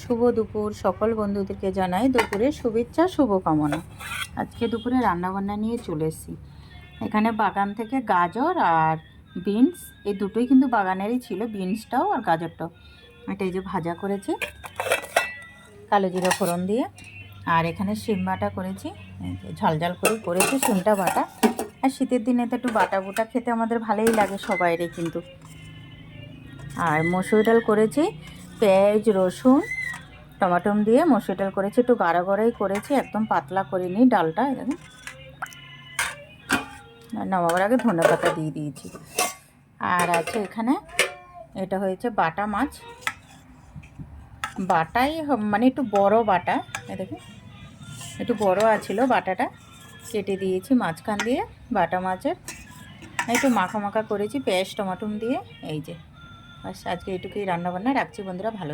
শুভ দুপুর সকল বন্ধুদেরকে জানাই দুপুরের শুভেচ্ছা শুভকামনা। আজকে দুপুরে রান্নাবান্না নিয়ে চলে এসেছি। এখানে বাগান থেকে গাজর আর বিনস, এই দুটোই কিন্তু বাগানেরই ছিল, বিনসটাও আর গাজরটাও। এটা এই যে ভাজা করেছি কালো জিরা ফোড়ন দিয়ে। আর এখানে শিম বাটা করেছি, ঝাল ঝাল করে করেছি শিমটা বাটা। আর শীতের দিনে তো একটু বাটা বুটা খেতে আমাদের ভালোই লাগে সবাইরে কিন্তু। আর মসুর ডাল করেছি পেঁয়াজ রসুন টমাটম দিয়ে মসুর ডাল করেছি, একটু গাঢ় গাঢ়ই করেছি, একদম পাতলা করিনি ডালটা। দেখুন, নামাবার আগে ধনেপাতা দিয়ে দিয়েছি। আর আছে এখানে, এটা হয়েছে বাটা মাছ, বাটাই মানে একটু বড় বাটা, দেখুন একটু বড় আছিল বাটাটা, কেটে দিয়েছি মাঝখান দিয়ে বাটা মাছের। একটু মাখা মাখা করেছি পেঁয়াজ টমাটম দিয়ে। এই যে বাস, আজকে এটুকুই রান্নাবান্না। রাখছি বন্ধুরা, ভালো।